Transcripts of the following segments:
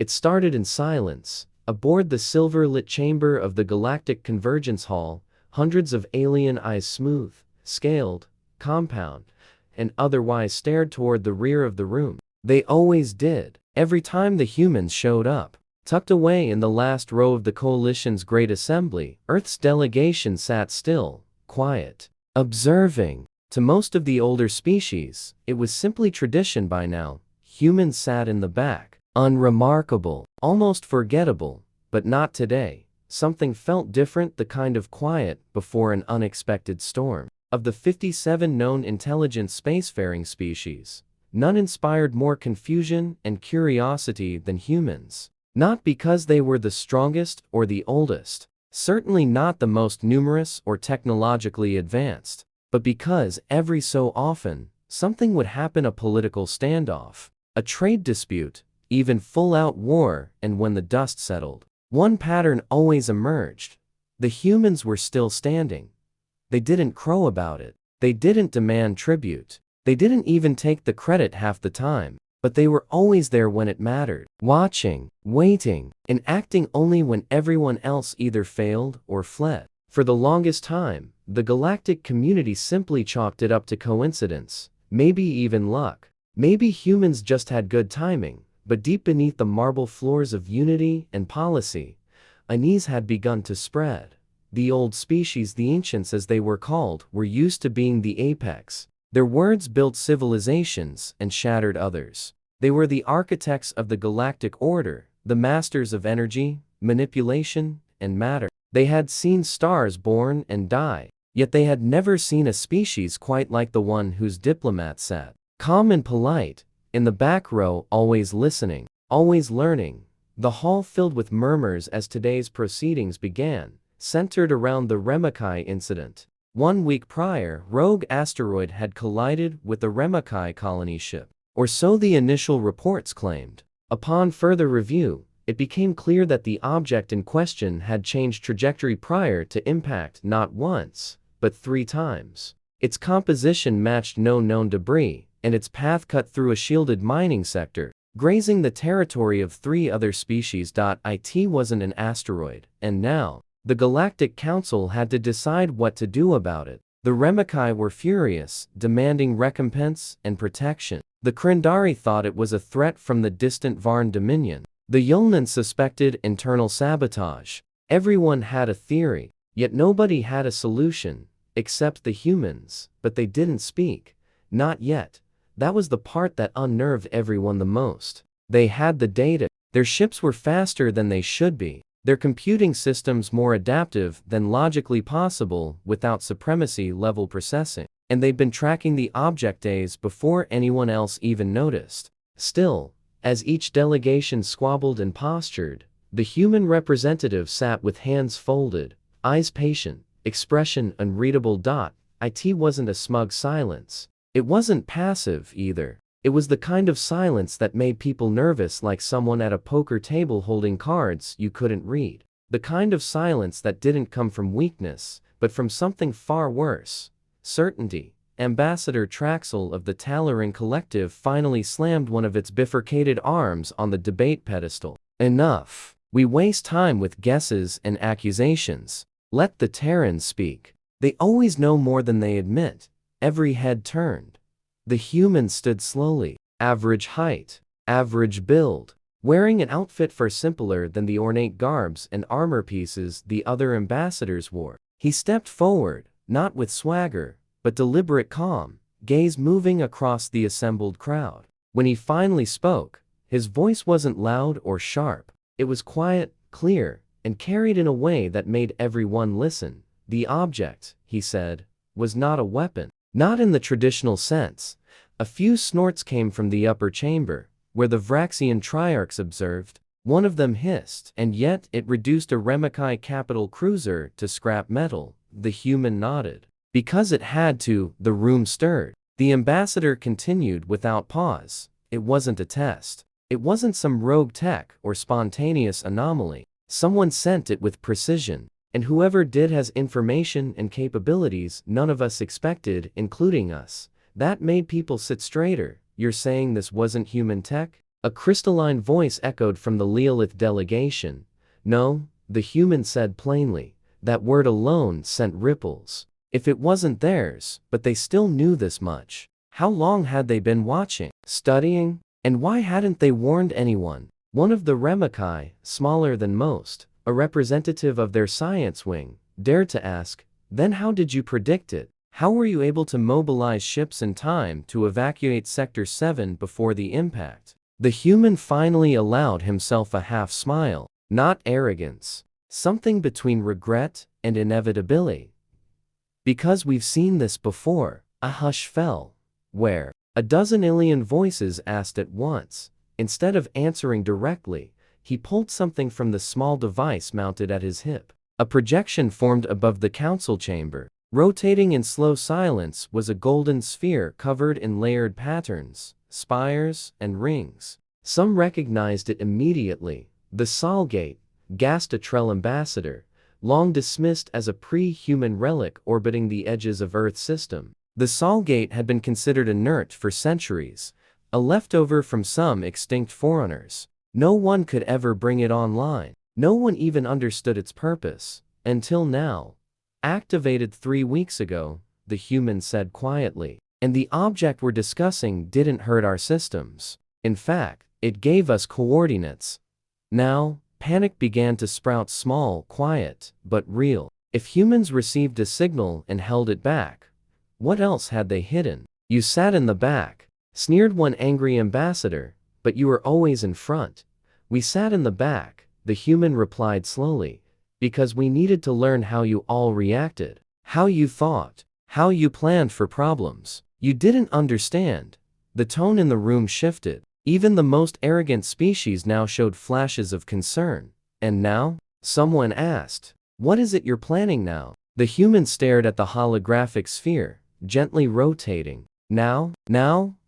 It started in silence. Aboard the silver-lit chamber of the Galactic Convergence Hall, hundreds of alien eyes, smooth, scaled, compound, and otherwise, stared toward the rear of the room. They always did, every time the humans showed up. Tucked away in the last row of the Coalition's Great Assembly, Earth's delegation sat still, quiet, observing. To most of the older species, it was simply tradition by now. Humans sat in the back, unremarkable, almost forgettable, but not today. Something felt different, the kind of quiet before an unexpected storm. Of the 57 known intelligent spacefaring species, none inspired more confusion and curiosity than humans. Not because they were the strongest or the oldest, certainly not the most numerous or technologically advanced, but because every so often, something would happen: a political standoff, a trade dispute, even full-out war, and when the dust settled, one pattern always emerged. The humans were still standing. They didn't crow about it. They didn't demand tribute. They didn't even take the credit half the time. But they were always there when it mattered, watching, waiting, and acting only when everyone else either failed or fled. For the longest time, the galactic community simply chalked it up to coincidence, maybe even luck. Maybe humans just had good timing, but deep beneath the marble floors of unity and policy, unease had begun to spread. The old species, the ancients as they were called, were used to being the apex. Their words built civilizations and shattered others. They were the architects of the galactic order, the masters of energy, manipulation, and matter. They had seen stars born and die, yet they had never seen a species quite like the one whose diplomat sat, calm and polite, in the back row, always listening, always learning. The hall filled with murmurs as today's proceedings began, centered around the Remakai incident. 1 week prior, rogue asteroid had collided with the Remakai colony ship, or so the initial reports claimed. Upon further review, it became clear that the object in question had changed trajectory prior to impact not once, but 3 times. Its composition matched no known debris, and its path cut through a shielded mining sector, grazing the territory of 3 other species. It wasn't an asteroid, and now, the Galactic Council had to decide what to do about it. The Remakai were furious, demanding recompense and protection. The Krindari thought it was a threat from the distant Varn Dominion. The Yulnan suspected internal sabotage. Everyone had a theory, yet nobody had a solution, except the humans, but they didn't speak. Not yet. That was the part that unnerved everyone the most. They had the data. Their ships were faster than they should be. Their computing systems more adaptive than logically possible without supremacy-level processing. And they'd been tracking the object days before anyone else even noticed. Still, as each delegation squabbled and postured, the human representative sat with hands folded, eyes patient, expression unreadable. It wasn't a smug silence. It wasn't passive either. It was the kind of silence that made people nervous, like someone at a poker table holding cards you couldn't read. The kind of silence that didn't come from weakness, but from something far worse: certainty. Ambassador Traxel of the Talaran Collective finally slammed one of its bifurcated arms on the debate pedestal. Enough. We waste time with guesses and accusations. Let the Terrans speak. They always know more than they admit. Every head turned. The humans stood slowly. Average height, average build, wearing an outfit far simpler than the ornate garbs and armor pieces the other ambassadors wore. He stepped forward, not with swagger, but deliberate calm, gaze moving across the assembled crowd. When he finally spoke, his voice wasn't loud or sharp. It was quiet, clear, and carried in a way that made everyone listen. The object, he said, was not a weapon. Not in the traditional sense. A few snorts came from the upper chamber, where the Vraxian Triarchs observed. One of them hissed, and yet it reduced a Remakai capital cruiser to scrap metal. The human nodded. Because it had to. The room stirred. The ambassador continued without pause. It wasn't a test. It wasn't some rogue tech or spontaneous anomaly. Someone sent it with precision. And whoever did has information and capabilities none of us expected, including us. That made people sit straighter. You're saying this wasn't human tech? A crystalline voice echoed from the Leolith delegation. No, the human said plainly. That word alone sent ripples. If it wasn't theirs, but they still knew this much. How long had they been watching, studying? And why hadn't they warned anyone? One of the Remakai, smaller than most, a representative of their science wing, dared to ask, then how did you predict it? How were you able to mobilize ships in time to evacuate Sector 7 before the impact? The human finally allowed himself a half smile, not arrogance. Something between regret and inevitability. Because we've seen this before. A hush fell. Where? A dozen alien voices asked at once. Instead of answering directly, he pulled something from the small device mounted at his hip. A projection formed above the council chamber. Rotating in slow silence was a golden sphere covered in layered patterns, spires, and rings. Some recognized it immediately. The Solgate, Gastatrel ambassador, long dismissed as a pre-human relic orbiting the edges of Earth's system. The Solgate had been considered inert for centuries, a leftover from some extinct forerunners. No one could ever bring it online. No one even understood its purpose. Until now. Activated 3 weeks ago, the human said quietly. And the object we're discussing didn't hurt our systems. In fact, it gave us coordinates. Now, panic began to sprout small, quiet, but real. If humans received a signal and held it back, what else had they hidden? You sat in the back, sneered one angry ambassador, but you were always in front. We sat in the back, the human replied slowly, because we needed to learn how you all reacted, how you thought, how you planned for problems. You didn't understand. The tone in the room shifted. Even the most arrogant species now showed flashes of concern. And now? Someone asked. What is it you're planning now? The human stared at the holographic sphere, gently rotating. Now,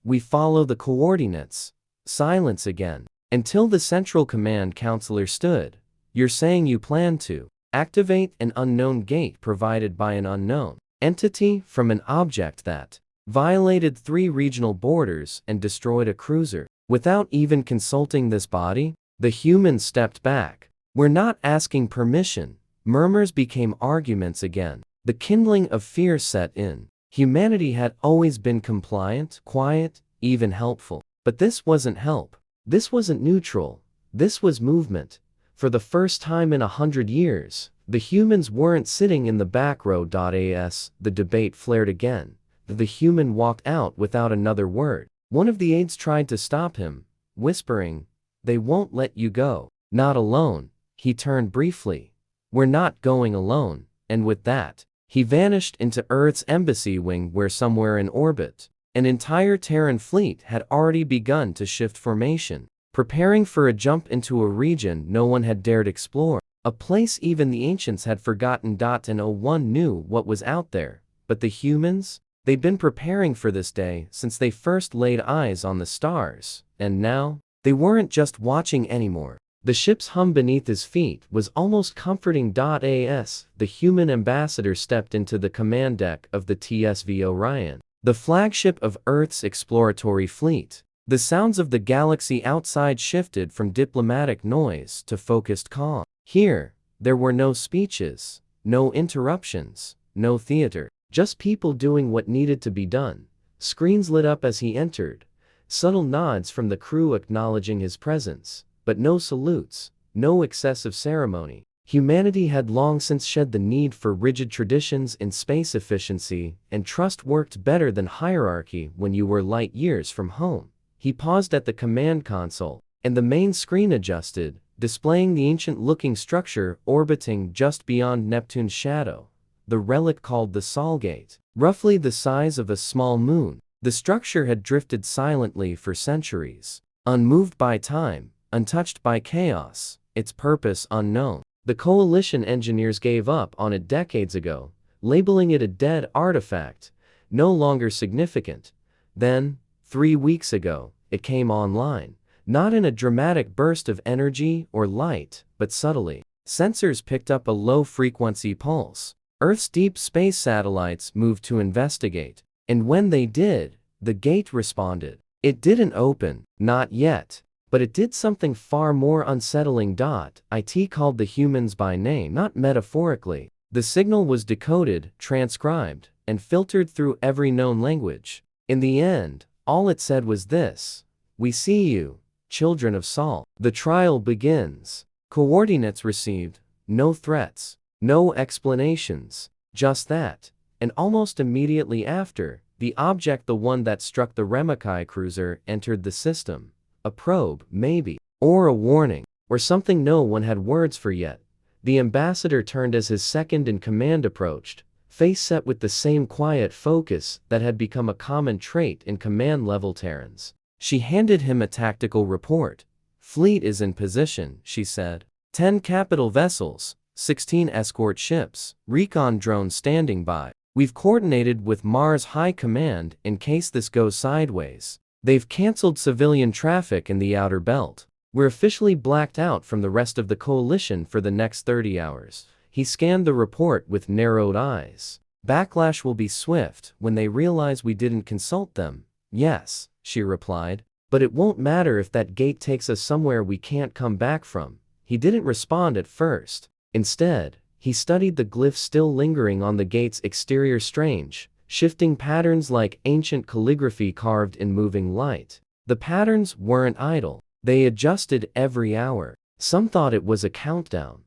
we follow the coordinates. Silence again. Until the central command counselor stood. You're saying you plan to activate an unknown gate provided by an unknown entity from an object that violated 3 regional borders and destroyed a cruiser. Without even consulting this body, the human stepped back. We're not asking permission. Murmurs became arguments again. The kindling of fear set in. Humanity had always been compliant, quiet, even helpful. But this wasn't help. This wasn't neutral. This was movement. For the first time in 100 years, the humans weren't sitting in the back row. The debate flared again. The human walked out without another word. One of the aides tried to stop him, whispering, "They won't let you go." Not alone. He turned briefly. "We're not going alone." And with that, he vanished into Earth's embassy wing where somewhere in orbit, an entire Terran fleet had already begun to shift formation, preparing for a jump into a region no one had dared explore, a place even the ancients had forgotten. And no one knew what was out there, but the humans? They'd been preparing for this day since they first laid eyes on the stars, and now, they weren't just watching anymore. The ship's hum beneath his feet was almost comforting. The human ambassador stepped into the command deck of the TSV Orion, the flagship of Earth's exploratory fleet. The sounds of the galaxy outside shifted from diplomatic noise to focused calm. Here, there were no speeches, no interruptions, no theater. Just people doing what needed to be done. Screens lit up as he entered. Subtle nods from the crew acknowledging his presence. But no salutes, no excessive ceremony. Humanity had long since shed the need for rigid traditions in space. Efficiency and trust worked better than hierarchy when you were light years from home. He paused at the command console, and the main screen adjusted, displaying the ancient-looking structure orbiting just beyond Neptune's shadow. The relic called the Solgate, roughly the size of a small moon. The structure had drifted silently for centuries, unmoved by time, untouched by chaos, its purpose unknown. The coalition engineers gave up on it decades ago, labeling it a dead artifact, no longer significant. Then, 3 weeks ago, it came online, not in a dramatic burst of energy or light, but subtly. Sensors picked up a low-frequency pulse. Earth's deep space satellites moved to investigate, and when they did, the gate responded. It didn't open, not yet, But it did something far more unsettling. It called the humans by name, not metaphorically. The signal was decoded, transcribed, and filtered through every known language. In the end, all it said was this: "We see you, children of Sol." The trial begins. Coordinates received, no threats, no explanations, just that. And almost immediately after, the object, the one that struck the Remakai cruiser, entered the system. A probe, maybe, or a warning, or something no one had words for yet. The ambassador turned as his second-in-command approached, face set with the same quiet focus that had become a common trait in command-level Terrans. She handed him a tactical report. "Fleet is in position," she said. 10 capital vessels, 16 escort ships, recon drones standing by. We've coordinated with Mars High Command in case this goes sideways. They've canceled civilian traffic in the outer belt. We're officially blacked out from the rest of the coalition for the next 30 hours. He scanned the report with narrowed eyes. Backlash will be swift when they realize we didn't consult them. Yes, she replied. But it won't matter if that gate takes us somewhere we can't come back from. He didn't respond at first. Instead, he studied the glyphs still lingering on the gate's exterior, strange, shifting patterns like ancient calligraphy carved in moving light. The patterns weren't idle. They adjusted every hour. Some thought it was a countdown.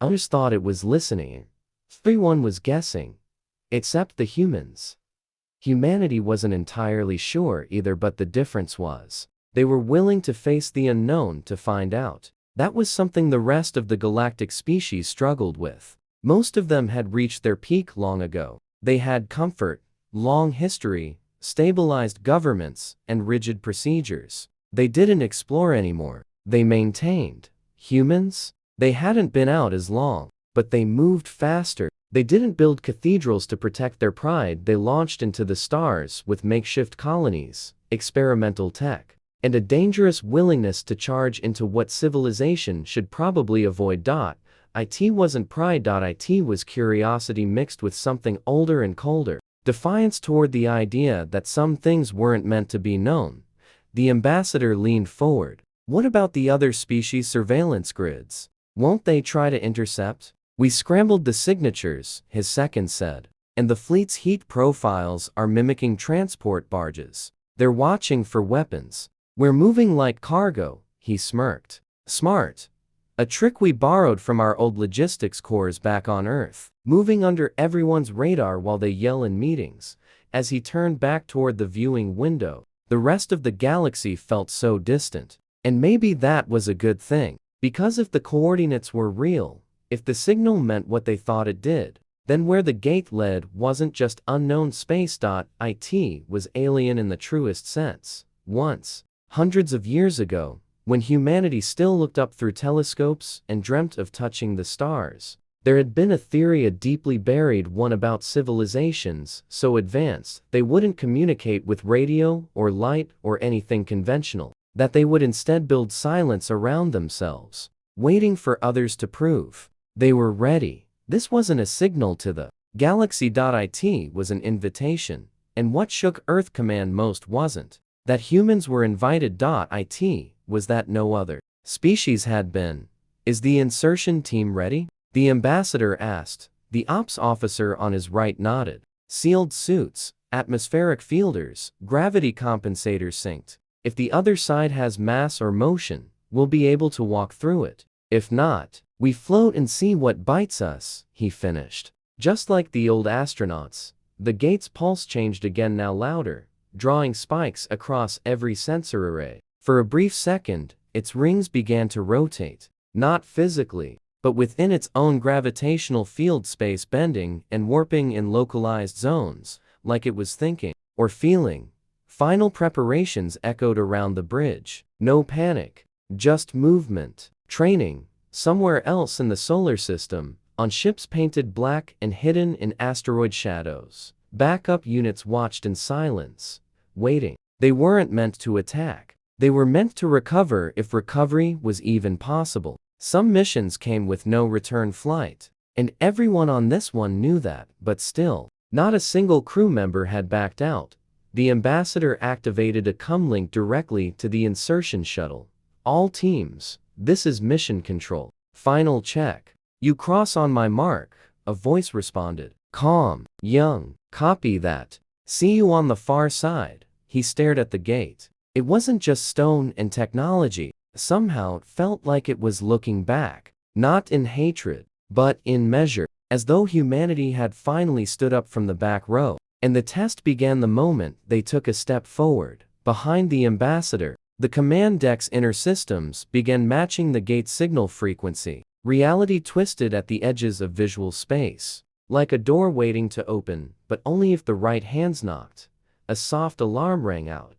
Others thought it was listening. Everyone was guessing. Except the humans. Humanity wasn't entirely sure either, but the difference was, they were willing to face the unknown to find out. That was something the rest of the galactic species struggled with. Most of them had reached their peak long ago. They had comfort, long history, stabilized governments, and rigid procedures. They didn't explore anymore. They maintained. Humans? They hadn't been out as long, but they moved faster. They didn't build cathedrals to protect their pride. They launched into the stars with makeshift colonies, experimental tech, and a dangerous willingness to charge into what civilization should probably avoid. It wasn't pride. It was curiosity mixed with something older and colder. Defiance toward the idea that some things weren't meant to be known. The ambassador leaned forward. What about the other species' surveillance grids? Won't they try to intercept? We scrambled the signatures, his second said. And the fleet's heat profiles are mimicking transport barges. They're watching for weapons. We're moving like cargo, he smirked. Smart. A trick we borrowed from our old logistics cores back on Earth. Moving under everyone's radar while they yell in meetings. As he turned back toward the viewing window, the rest of the galaxy felt so distant. And maybe that was a good thing. Because if the coordinates were real, if the signal meant what they thought it did, then where the gate led wasn't just unknown space. It was alien in the truest sense. Once, hundreds of years ago, when humanity still looked up through telescopes and dreamt of touching the stars, there had been a theory, a deeply buried one, about civilizations so advanced they wouldn't communicate with radio or light or anything conventional, that they would instead build silence around themselves, waiting for others to prove they were ready. This wasn't a signal to the galaxy. It was an invitation. And what shook Earth Command most wasn't that humans were invited. It was that no other species had been. Is the insertion team ready? The ambassador asked. The ops officer on his right nodded. Sealed suits, atmospheric fielders, gravity compensators synced. If the other side has mass or motion, we'll be able to walk through it. If not, we float and see what bites us, he finished. Just like the old astronauts, the gate's pulse changed again, now louder, drawing spikes across every sensor array. For a brief second, its rings began to rotate, not physically, but within its own gravitational field, space bending and warping in localized zones, like it was thinking or feeling. Final preparations echoed around the bridge. No panic, just movement. Training, somewhere else in the solar system, on ships painted black and hidden in asteroid shadows. Backup units watched in silence, waiting. They weren't meant to attack. They were meant to recover if recovery was even possible. Some missions came with no return flight, and everyone on this one knew that, but still, not a single crew member had backed out. The ambassador activated a comlink directly to the insertion shuttle. All teams, this is mission control. Final check. You cross on my mark, a voice responded. Calm, young, copy that. See you on the far side. He stared at the gate. It wasn't just stone and technology. Somehow it felt like it was looking back. Not in hatred, but in measure, as though humanity had finally stood up from the back row. And the test began the moment they took a step forward. Behind the ambassador, the command deck's inner systems began matching the gate's signal frequency. Reality twisted at the edges of visual space, like a door waiting to open, but only if the right hands knocked. A soft alarm rang out.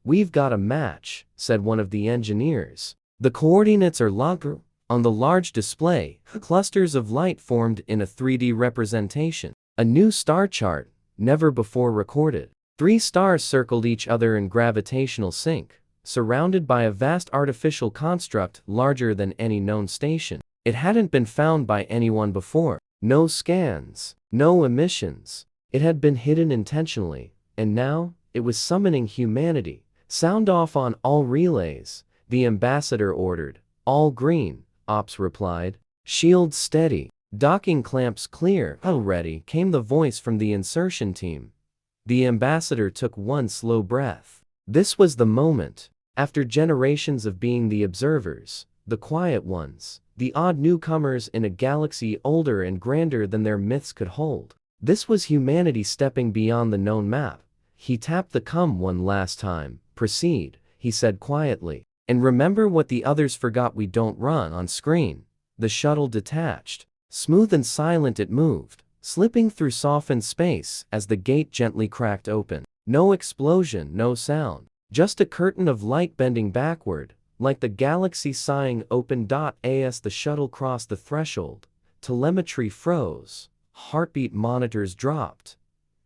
We've got a match, said one of the engineers. The coordinates are logged on the large display. Clusters of light formed in a 3D representation. A new star chart, never before recorded. 3 stars circled each other in gravitational sync, surrounded by a vast artificial construct larger than any known station. It hadn't been found by anyone before. No scans, no emissions. It had been hidden intentionally, and now it was summoning humanity. Sound off on all relays, the ambassador ordered. All green, Ops replied. Shields steady. Docking clamps clear. Already came the voice from the insertion team. The ambassador took one slow breath. This was the moment. After generations of being the observers, the quiet ones, the odd newcomers in a galaxy older and grander than their myths could hold, this was humanity stepping beyond the known map. He tapped the come one last time. Proceed, he said quietly. And remember what the others forgot, we don't run on screen. The shuttle detached. Smooth and silent it moved, slipping through softened space as the gate gently cracked open. No explosion, no sound. Just a curtain of light bending backward, like the galaxy sighing open. As the shuttle crossed the threshold, telemetry froze. Heartbeat monitors dropped.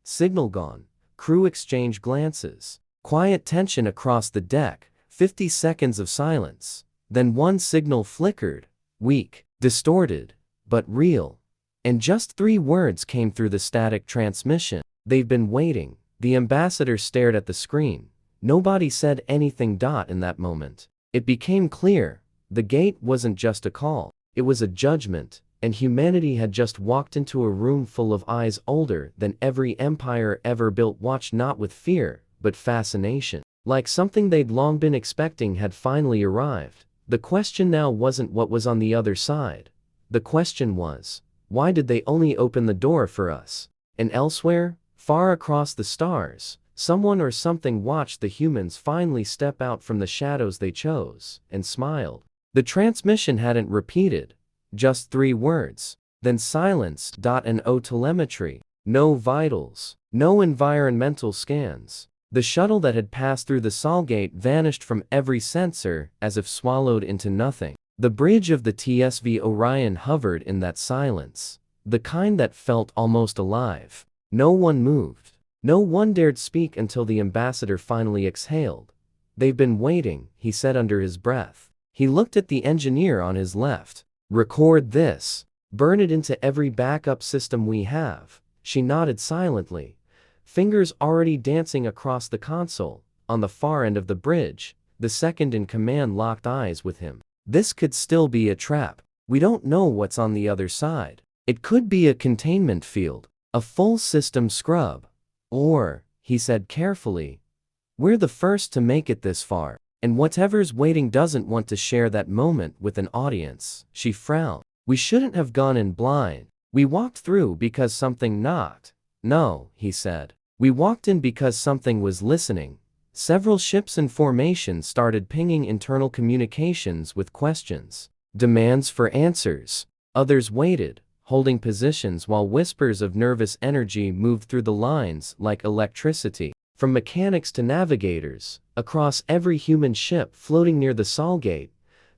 Signal gone. Crew exchanged glances. Quiet tension across the deck. 50 seconds of silence. Then one signal flickered. Weak, distorted, but real. And just 3 words came through the static transmission. They've been waiting. The ambassador stared at the screen. Nobody said anything. In that moment, it became clear. The gate wasn't just a call. It was a judgment. And humanity had just walked into a room full of eyes older than every empire ever built. Watched not with fear, but fascination. Like something they'd long been expecting had finally arrived. The question now wasn't what was on the other side. The question was, why did they only open the door for us? And elsewhere, far across the stars, someone or something watched the humans finally step out from the shadows they chose, and smiled. The transmission hadn't repeated. Just 3 words. Then silence. And no telemetry. No vitals. No environmental scans. The shuttle that had passed through the Solgate vanished from every sensor, as if swallowed into nothing. The bridge of the TSV Orion hovered in that silence, the kind that felt almost alive. No one moved. No one dared speak until the ambassador finally exhaled. They've been waiting, he said under his breath. He looked at the engineer on his left. Record this. Burn it into every backup system we have. She nodded silently, fingers already dancing across the console. On the far end of the bridge, the second in command locked eyes with him. This could still be a trap. We don't know what's on the other side. It could be a containment field, a full system scrub. Or, he said carefully, we're the first to make it this far, and whatever's waiting doesn't want to share that moment with an audience. She frowned. We shouldn't have gone in blind. We walked through because something knocked. No, he said. We walked in because something was listening. Several ships in formation started pinging internal communications with questions, demands for answers. Others waited, holding positions while whispers of nervous energy moved through the lines like electricity. From mechanics to navigators, across every human ship floating near the Solgate,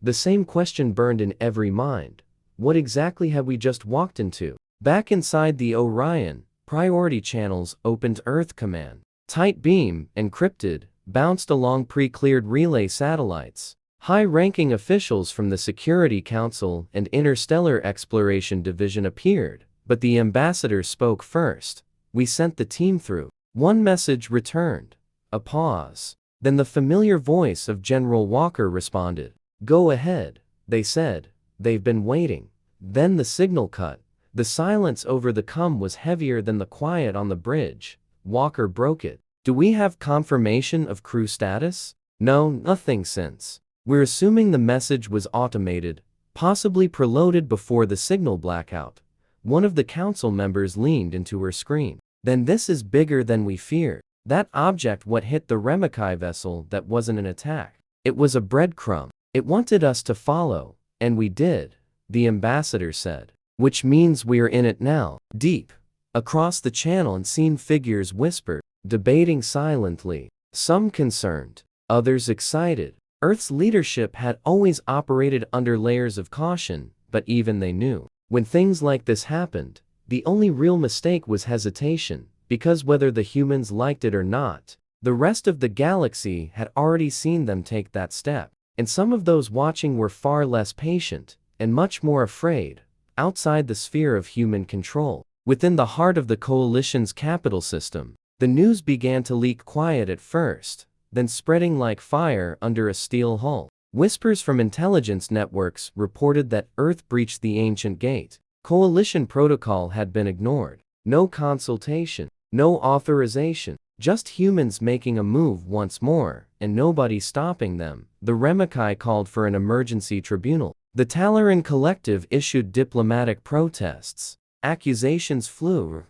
the same question burned in every mind. What exactly had we just walked into? Back inside the Orion, priority channels opened. Earth command, tight beam, encrypted, bounced along pre-cleared relay satellites. High-ranking officials from the Security Council and Interstellar Exploration Division appeared, but the ambassador spoke first. We sent the team through. One message returned. A pause. Then the familiar voice of General Walker responded. "Go ahead," they said. "They've been waiting." Then the signal cut. The silence over the comm was heavier than the quiet on the bridge. Walker broke it. "Do we have confirmation of crew status?" "No, nothing since. We're assuming the message was automated, possibly preloaded before the signal blackout." One of the council members leaned into her screen. "Then this is bigger than we feared. That object what hit the Remakai vessel, that wasn't an attack. It was a breadcrumb. It wanted us to follow, and we did," the ambassador said. "Which means we're in it now." Deep across the channel, unseen figures whispered, debating silently, some concerned, others excited. Earth's leadership had always operated under layers of caution, but even they knew, when things like this happened, the only real mistake was hesitation, because whether the humans liked it or not, the rest of the galaxy had already seen them take that step. And some of those watching were far less patient, and much more afraid, outside the sphere of human control. Within the heart of the Coalition's capital system, the news began to leak quiet at first, then spreading like fire under a steel hull. Whispers from intelligence networks reported that Earth breached the ancient gate. Coalition protocol had been ignored. No consultation, no authorization, just humans making a move once more, and nobody stopping them. The Remakai called for an emergency tribunal. The Talaran Collective issued diplomatic protests. Accusations flew,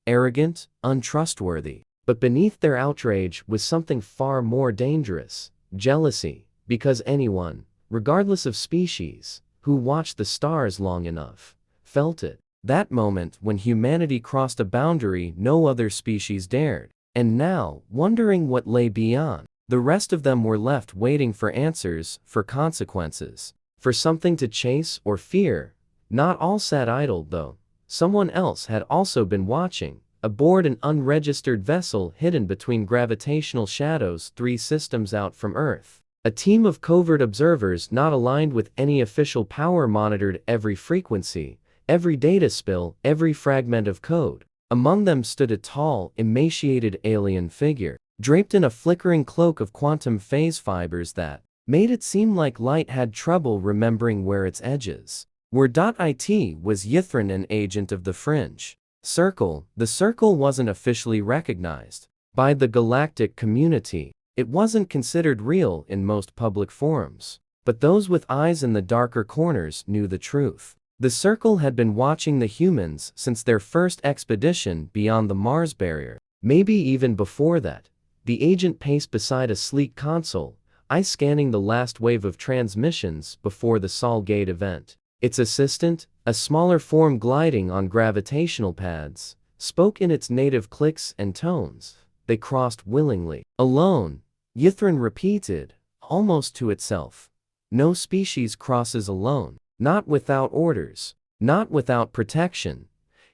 arrogant, untrustworthy. But beneath their outrage was something far more dangerous: jealousy, because anyone, regardless of species, who watched the stars long enough, felt it. That moment when humanity crossed a boundary no other species dared. And now, wondering what lay beyond, the rest of them were left waiting for answers, for consequences, for something to chase or fear. Not all sat idle though. Someone else had also been watching. Aboard an unregistered vessel hidden between gravitational shadows 3 systems out from Earth, a team of covert observers not aligned with any official power monitored every frequency, every data spill, every fragment of code. Among them stood a tall, emaciated alien figure, draped in a flickering cloak of quantum phase fibers that made it seem like light had trouble remembering where its edges were. It was Yithrin, an agent of the Fringe Circle. The Circle wasn't officially recognized by the galactic community. It wasn't considered real in most public forums. But those with eyes in the darker corners knew the truth. The Circle had been watching the humans since their first expedition beyond the Mars barrier. Maybe even before that. The agent paced beside a sleek console, eyes scanning the last wave of transmissions before the Sol Gate event. Its assistant, a smaller form gliding on gravitational pads, spoke in its native clicks and tones. They crossed willingly. Alone, Yithrin repeated, almost to itself. No species crosses alone. Not without orders. Not without protection.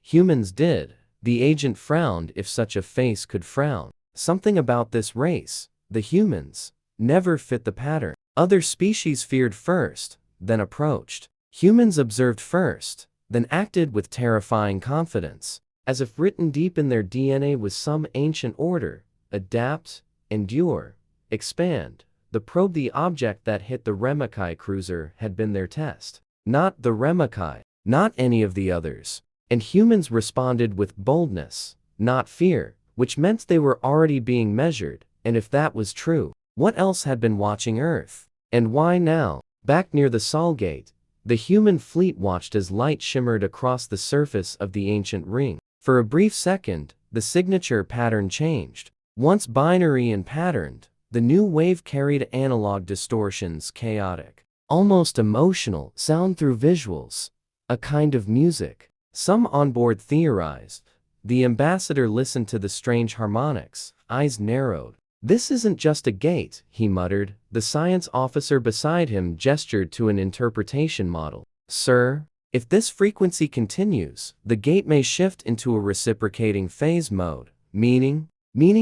Humans did. The agent frowned, if such a face could frown. Something about this race, the humans, never fit the pattern. Other species feared first, then approached. Humans observed first, then acted with terrifying confidence, as if written deep in their DNA was some ancient order: adapt, endure, expand. The probe, the object that hit the Remakai cruiser, had been their test. Not the Remakai, not any of the others. And humans responded with boldness, not fear, which meant they were already being measured. And if that was true, what else had been watching Earth? And why now? Back near the Sol Gate, the human fleet watched as light shimmered across the surface of the ancient ring. For a brief second, the signature pattern changed. Once binary and patterned, the new wave carried analog distortions, chaotic, almost emotional, sound through visuals, a kind of music. Some on board theorized. The ambassador listened to the strange harmonics, eyes narrowed. "This isn't just a gate," he muttered. The science officer beside him gestured to an interpretation model. "Sir, if this frequency continues, the gate may shift into a reciprocating phase mode, meaning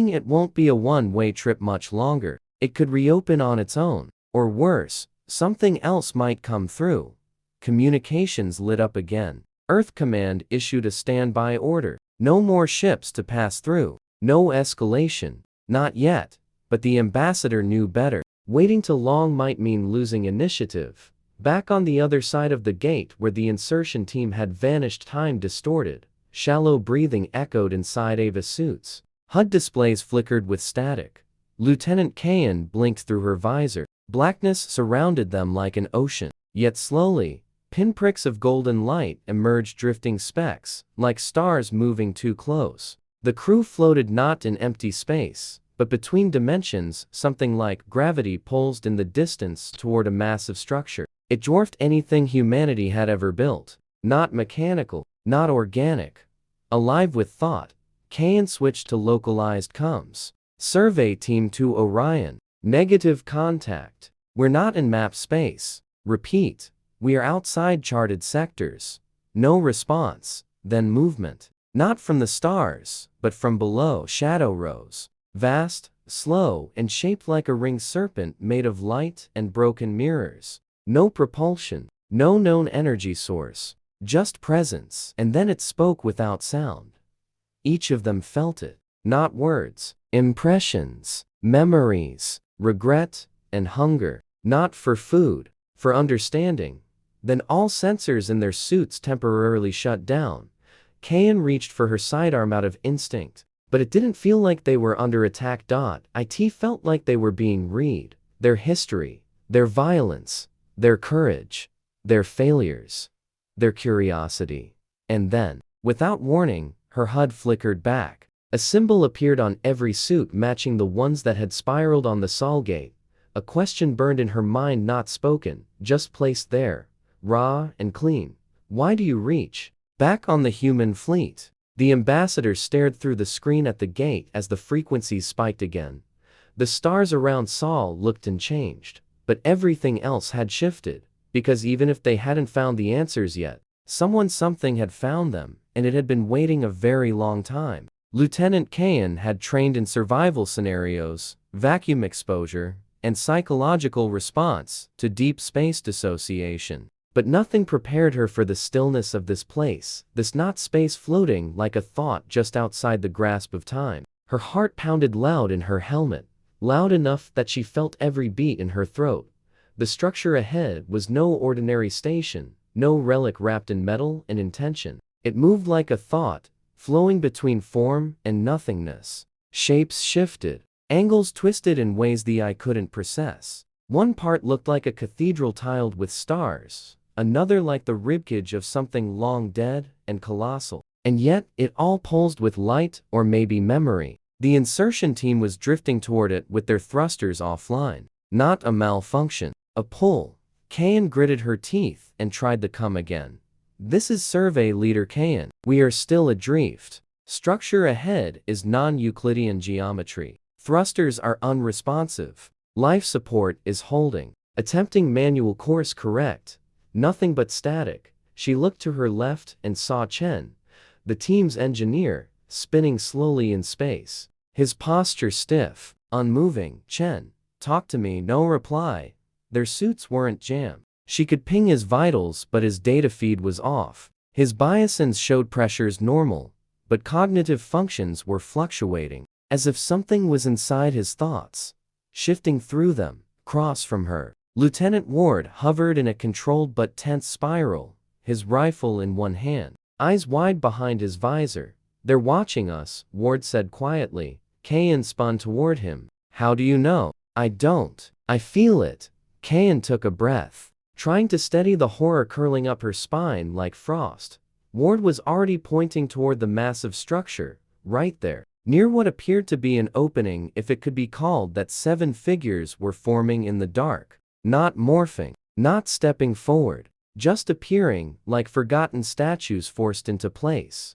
it won't be a one-way trip much longer. It could reopen on its own. Or worse, something else might come through." Communications lit up again. Earth Command issued a standby order. No more ships to pass through. No escalation. Not yet. But the ambassador knew better. Waiting too long might mean losing initiative. Back on the other side of the gate where the insertion team had vanished, time distorted. Shallow breathing echoed inside Ava's suits. HUD displays flickered with static. Lieutenant Kayan blinked through her visor. Blackness surrounded them like an ocean. Yet slowly, pinpricks of golden light emerged, drifting specks, like stars moving too close. The crew floated not in empty space, but between dimensions, something like gravity pulsed in the distance toward a massive structure. It dwarfed anything humanity had ever built. Not mechanical, not organic. Alive with thought, Kayan switched to localized comms. Survey Team to Orion. Negative contact. We're not in map space. Repeat. We are outside charted sectors. No response. Then movement. Not from the stars, but from below. Shadow rose. Vast, slow, and shaped like a ringed serpent made of light and broken mirrors. No propulsion. No known energy source. Just presence. And then it spoke without sound. Each of them felt it. Not words. Impressions. Memories. Regret and hunger. Not for food. For understanding. Then all sensors in their suits temporarily shut down. Kayan reached for her sidearm out of instinct. But it didn't feel like they were under attack. It felt like they were being read. Their history. Their violence. Their courage. Their failures. Their curiosity. And then, without warning, her HUD flickered back. A symbol appeared on every suit matching the ones that had spiraled on the Solgate. A question burned in her mind, not spoken, just placed there. Raw and clean. Why do you reach? Back on the human fleet. The ambassador stared through the screen at the gate as the frequencies spiked again. The stars around Sol looked and changed. But everything else had shifted. Because even if they hadn't found the answers yet, something had found them, and it had been waiting a very long time. Lieutenant Kayan had trained in survival scenarios, vacuum exposure, and psychological response to deep space dissociation. But nothing prepared her for the stillness of this place, this not space floating like a thought just outside the grasp of time. Her heart pounded loud in her helmet, loud enough that she felt every beat in her throat. The structure ahead was no ordinary station, no relic wrapped in metal and intention. It moved like a thought, flowing between form and nothingness. Shapes shifted, angles twisted in ways the eye couldn't process. One part looked like a cathedral tiled with stars, another like the ribcage of something long dead and colossal. And yet, it all pulsed with light or maybe memory. The insertion team was drifting toward it with their thrusters offline. Not a malfunction. A pull. Kayan gritted her teeth and tried to come again. This is Survey Leader Kayan. We are still adrift. Structure ahead is non-Euclidean geometry. Thrusters are unresponsive. Life support is holding. Attempting manual course correct. Nothing but static. She looked to her left and saw Chen, the team's engineer, spinning slowly in space. His posture stiff, unmoving. Chen, talk to me. No reply. Their suits weren't jammed. She could ping his vitals, but his data feed was off. His biasins showed pressures normal, but cognitive functions were fluctuating, as if something was inside his thoughts, shifting through them. Across from her, Lieutenant Ward hovered in a controlled but tense spiral, his rifle in one hand, eyes wide behind his visor. They're watching us, Ward said quietly. Kayan spun toward him. How do you know? I don't. I feel it. Kayan took a breath, trying to steady the horror curling up her spine like frost. Ward was already pointing toward the massive structure, right there, near what appeared to be an opening, if it could be called that. 7 figures were forming in the dark, not morphing, not stepping forward, just appearing like forgotten statues forced into place.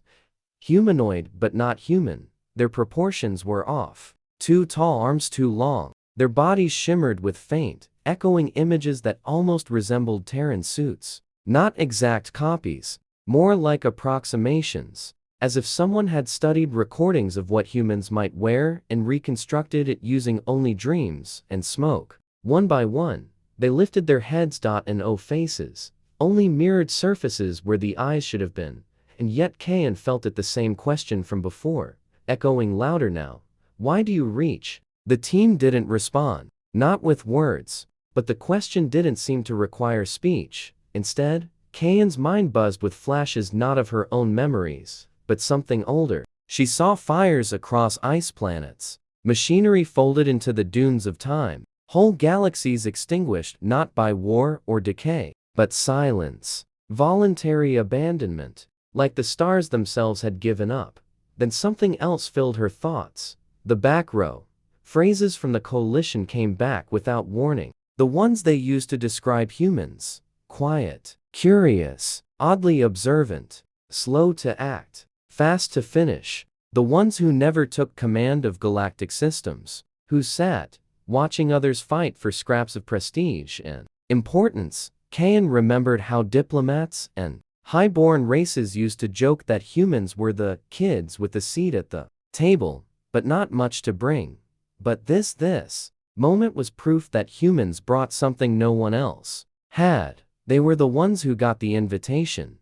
Humanoid but not human. Their proportions were off. Too tall, arms too long. Their bodies shimmered with faint, echoing images that almost resembled Terran suits. Not exact copies, more like approximations, as if someone had studied recordings of what humans might wear and reconstructed it using only dreams and smoke. One by one, they lifted their heads. And O faces, only mirrored surfaces where the eyes should have been. And yet Kayan felt it, the same question from before. echoing louder now. Why do you reach? The team didn't respond. Not with words. But the question didn't seem to require speech. Instead, Kayan's mind buzzed with flashes not of her own memories, but something older. She saw fires across ice planets. Machinery folded into the dunes of time. Whole galaxies extinguished not by war or decay, but silence. Voluntary abandonment. Like the stars themselves had given up. Then something else filled her thoughts. The back row. Phrases from the coalition came back without warning. The ones they used to describe humans. Quiet, curious, oddly observant, slow to act, fast to finish. The ones who never took command of galactic systems. Who sat, watching others fight for scraps of prestige and importance. Kayan remembered how diplomats and high-born races used to joke that humans were the kids with a seat at the table, but not much to bring. But this moment was proof that humans brought something no one else had. They were the ones who got the invitation.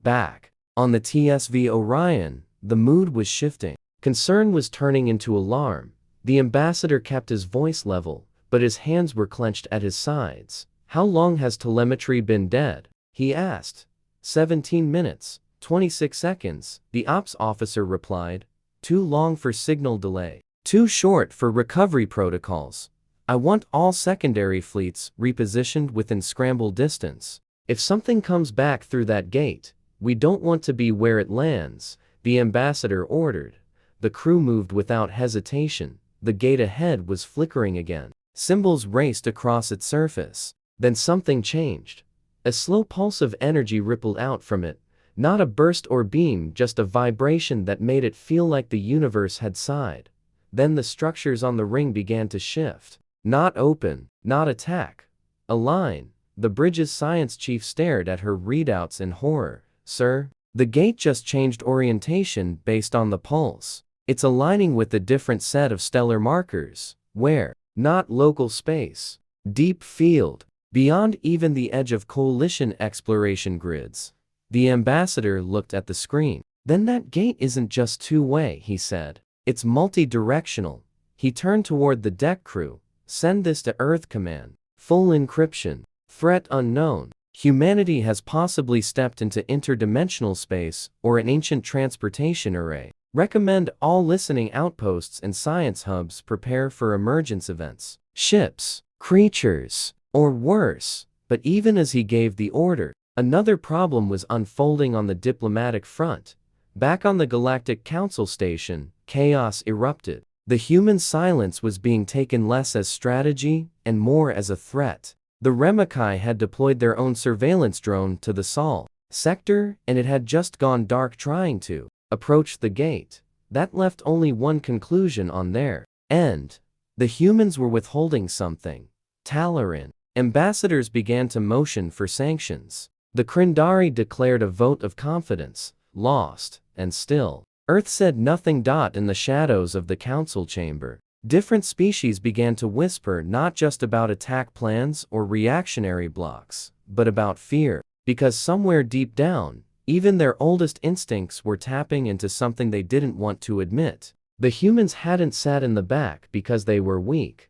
Back on the TSV Orion, the mood was shifting. Concern was turning into alarm. The ambassador kept his voice level, but his hands were clenched at his sides. How long has telemetry been dead? He asked. 17 minutes, 26 seconds, the ops officer replied. Too long for signal delay. Too short for recovery protocols. I want all secondary fleets repositioned within scramble distance. If something comes back through that gate, we don't want to be where it lands, the ambassador ordered. The crew moved without hesitation. The gate ahead was flickering again. Symbols raced across its surface. Then something changed. A slow pulse of energy rippled out from it. Not a burst or beam, just a vibration that made it feel like the universe had sighed. Then the structures on the ring began to shift. Not open, not attack. Align. The bridge's science chief stared at her readouts in horror. Sir, the gate just changed orientation based on the pulse. It's aligning with a different set of stellar markers. Where? Not local space. Deep field. Beyond even the edge of coalition exploration grids. The ambassador looked at the screen. Then that gate isn't just two-way, he said. It's multi-directional. He turned toward the deck crew. Send this to Earth Command. Full encryption. Threat unknown. Humanity has possibly stepped into interdimensional space or an ancient transportation array. Recommend all listening outposts and science hubs prepare for emergence events. Ships, creatures, or worse. But even as he gave the order, another problem was unfolding on the diplomatic front. Back on the Galactic Council station, chaos erupted. The human silence was being taken less as strategy and more as a threat. The Remakai had deployed their own surveillance drone to the Sol sector, and it had just gone dark trying to approach the gate. That left only one conclusion on their end. The humans were withholding something. Talaran. Ambassadors began to motion for sanctions. The Krindari declared a vote of confidence. Lost, and still. Earth said nothing. In the shadows of the council chamber, different species began to whisper not just about attack plans or reactionary blocks, but about fear, because somewhere deep down, even their oldest instincts were tapping into something they didn't want to admit. The humans hadn't sat in the back because they were weak.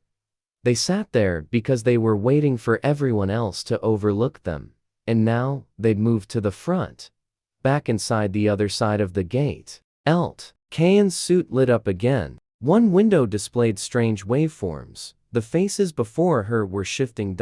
They sat there because they were waiting for everyone else to overlook them. And now, they'd moved to the front. Back inside the other side of the gate. Kayan's suit lit up again. One window displayed strange waveforms. The faces before her were shifting.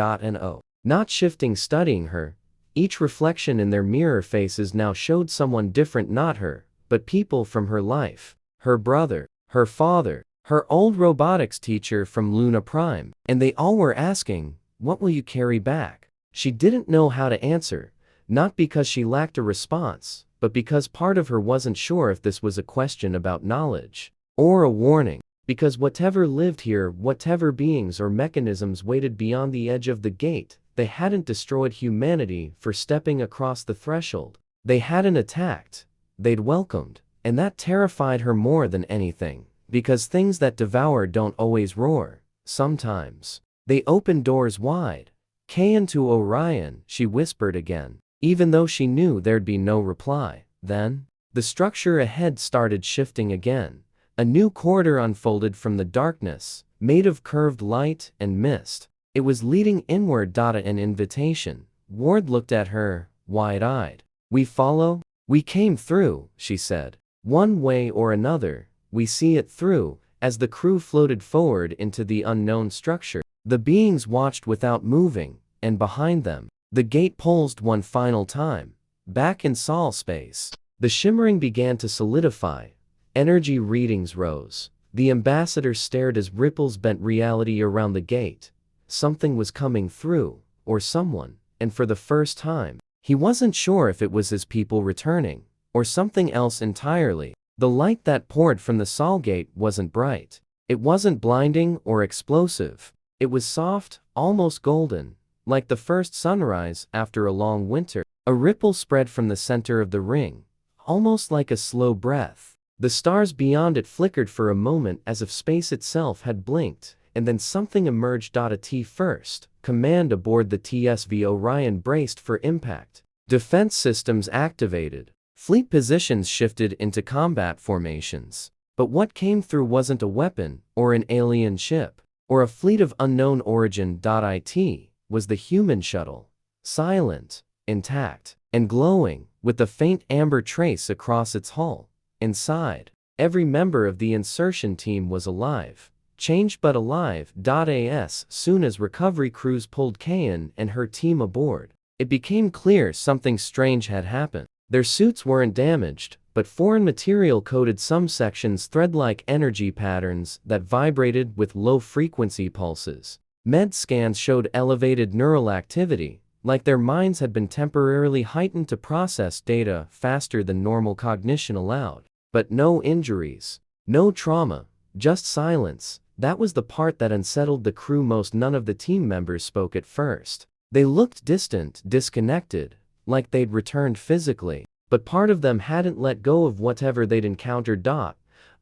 Not shifting, studying her. Each reflection in their mirror faces now showed someone different, not her, but people from her life. Her brother, her father, her old robotics teacher from Luna Prime. And they all were asking, what will you carry back? She didn't know how to answer, not because she lacked a response, but because part of her wasn't sure if this was a question about knowledge or a warning. Because whatever lived here, whatever beings or mechanisms waited beyond the edge of the gate, they hadn't destroyed humanity for stepping across the threshold. They hadn't attacked. They'd welcomed. And that terrified her more than anything. Because things that devour don't always roar. Sometimes. They open doors wide. Kayan to Orion, she whispered again. Even though she knew there'd be no reply. Then, the structure ahead started shifting again. A new corridor unfolded from the darkness, made of curved light and mist. It was leading inward. An invitation. Ward looked at her, wide-eyed. "We follow?" "We came through," she said. "One way or another, we see it through." As the crew floated forward into the unknown structure, the beings watched without moving, and behind them, the gate pulsed one final time. Back in Sol space, the shimmering began to solidify. Energy readings rose. The ambassador stared as ripples bent reality around the gate. Something was coming through, or someone, and for the first time, he wasn't sure if it was his people returning, or something else entirely. The light that poured from the Sol gate wasn't bright. It wasn't blinding or explosive. It was soft, almost golden, like the first sunrise after a long winter. A ripple spread from the center of the ring, almost like a slow breath. The stars beyond it flickered for a moment as if space itself had blinked, and then something emerged. A T-first command aboard the TSV Orion braced for impact. Defense systems activated. Fleet positions shifted into combat formations. But what came through wasn't a weapon, or an alien ship, or a fleet of unknown origin. It was the human shuttle. Silent, intact, and glowing, with a faint amber trace across its hull. Inside, every member of the insertion team was alive. Changed but alive. As soon as recovery crews pulled Kayan and her team aboard, it became clear something strange had happened. Their suits weren't damaged, but foreign material coated some sections thread-like energy patterns that vibrated with low-frequency pulses. Med scans showed elevated neural activity, like their minds had been temporarily heightened to process data faster than normal cognition allowed. But no injuries, no trauma, just silence. That was the part that unsettled the crew most. None of the team members spoke at first. They looked distant, disconnected, like they'd returned physically, but part of them hadn't let go of whatever they'd encountered.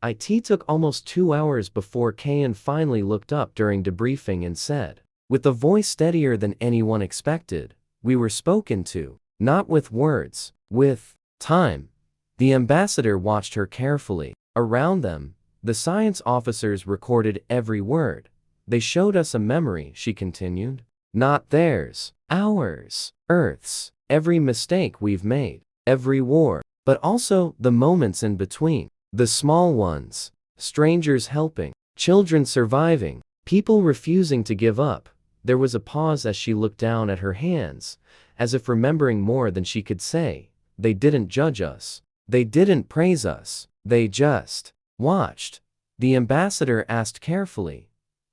It took almost 2 hours before Kayan finally looked up during debriefing and said, with a voice steadier than anyone expected, "We were spoken to, not with words, with time." The ambassador watched her carefully. Around them, the science officers recorded every word. "They showed us a memory," she continued. "Not theirs, ours, Earth's. Every mistake we've made, every war, but also the moments in between. The small ones, strangers helping, children surviving, people refusing to give up." There was a pause as she looked down at her hands, as if remembering more than she could say. "They didn't judge us. They didn't praise us. They just watched." The ambassador asked carefully,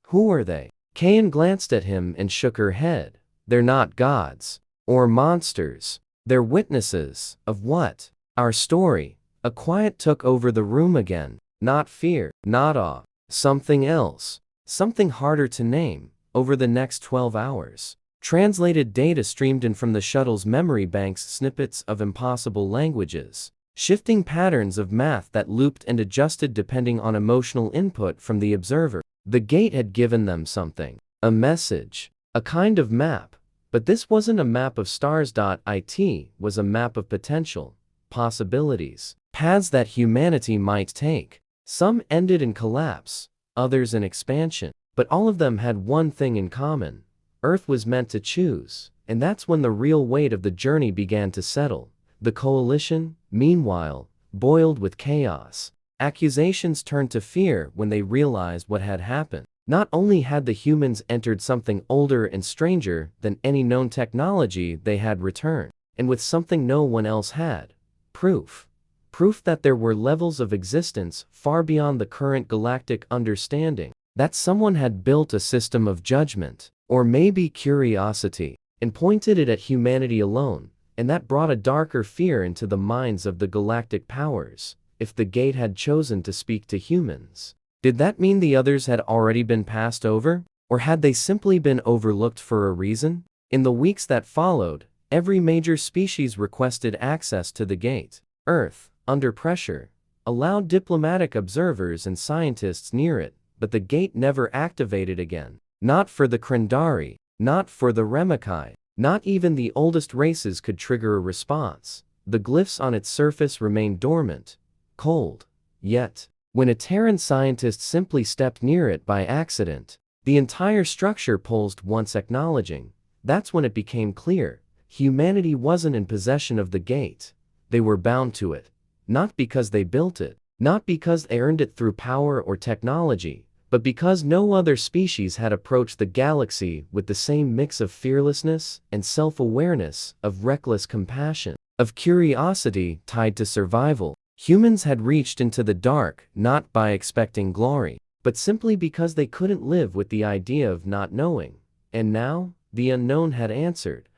"Who are they?" Kayan glanced at him and shook her head. "They're not gods. Or monsters. They're witnesses." "Of what?" "Our story." A quiet took over the room again. Not fear, not awe. Something else. Something harder to name. Over the next 12 hours, translated data streamed in from the shuttle's memory banks, snippets of impossible languages, shifting patterns of math that looped and adjusted depending on emotional input from the observer. The gate had given them something. A message. A kind of map. But this wasn't a map of stars. It was a map of potential, possibilities, paths that humanity might take. Some ended in collapse, others in expansion, but all of them had one thing in common. Earth was meant to choose, and that's when the real weight of the journey began to settle. The coalition, meanwhile, boiled with chaos. Accusations turned to fear when they realized what had happened. Not only had the humans entered something older and stranger than any known technology, they had returned, and with something no one else had. Proof. Proof that there were levels of existence far beyond the current galactic understanding. That someone had built a system of judgment, or maybe curiosity, and pointed it at humanity alone, and that brought a darker fear into the minds of the galactic powers. If the gate had chosen to speak to humans, did that mean the others had already been passed over? Or had they simply been overlooked for a reason? In the weeks that followed, every major species requested access to the gate. Earth, under pressure, allowed diplomatic observers and scientists near it, but the gate never activated again. Not for the Krendari, not for the Remakai, not even the oldest races could trigger a response. The glyphs on its surface remained dormant, cold, yet When a Terran scientist simply stepped near it by accident, the entire structure pulsed once acknowledging. That's when it became clear. Humanity wasn't in possession of the gate. They were bound to it. Not because they built it, not because they earned it through power or technology, but because no other species had approached the galaxy with the same mix of fearlessness and self-awareness, of reckless compassion, of curiosity tied to survival. Humans had reached into the dark not by expecting glory, but simply because they couldn't live with the idea of not knowing. And now, the unknown had answered.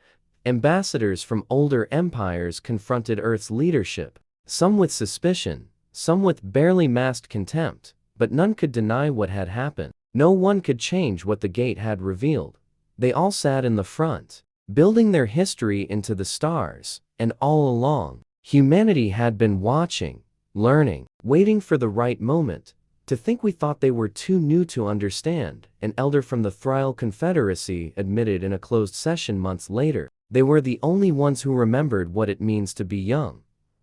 Ambassadors from older empires confronted Earth's leadership, some with suspicion, some with barely masked contempt, but none could deny what had happened. No one could change what the gate had revealed. They all sat in the front, building their history into the stars, and all along, humanity had been watching, learning, waiting for the right moment. To think we thought they were too new to understand, an elder from the Thryle Confederacy admitted in a closed session months later. They were the only ones who remembered what it means to be young.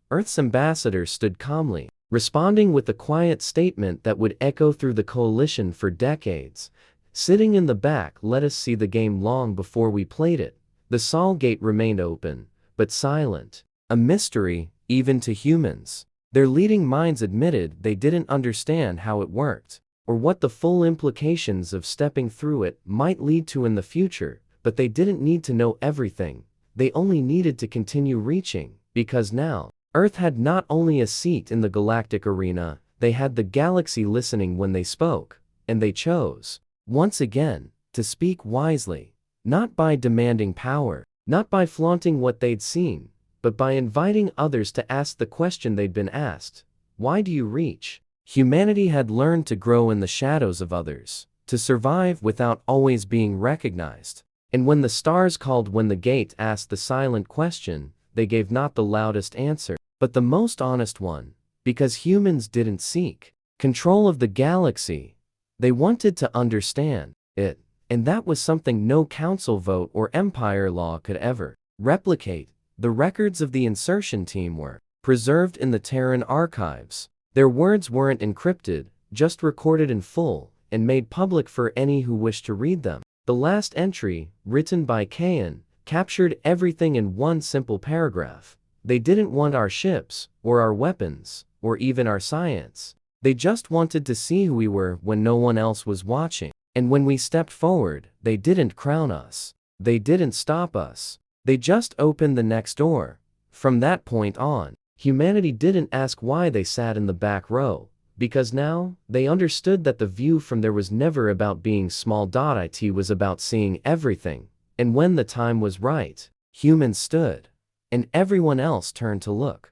Earth's ambassador stood calmly, responding with a quiet statement that would echo through the coalition for decades. Sitting in the back let us see the game long before we played it. The Sol gate remained open, but silent. A mystery, even to humans. Their leading minds admitted they didn't understand how it worked, or what the full implications of stepping through it might lead to in the future, but they didn't need to know everything. They only needed to continue reaching, because now, Earth had not only a seat in the galactic arena, they had the galaxy listening when they spoke, and they chose, once again, to speak wisely, not by demanding power, not by flaunting what they'd seen, but by inviting others to ask the question they'd been asked. Why do you reach? Humanity had learned to grow in the shadows of others, to survive without always being recognized. And when the stars called, when the gate asked the silent question, they gave not the loudest answer, but the most honest one, because humans didn't seek control of the galaxy. They wanted to understand it, and that was something no council vote or empire law could ever replicate. The records of the insertion team were preserved in the Terran archives. Their words weren't encrypted, just recorded in full, and made public for any who wished to read them. The last entry, written by Kayan, captured everything in one simple paragraph. They didn't want our ships, or our weapons, or even our science. They just wanted to see who we were when no one else was watching. And when we stepped forward, they didn't crown us. They didn't stop us. They just opened the next door. From that point on, humanity didn't ask why they sat in the back row, because now, they understood that the view from there was never about being small. It was about seeing everything. And when the time was right, humans stood, and everyone else turned to look.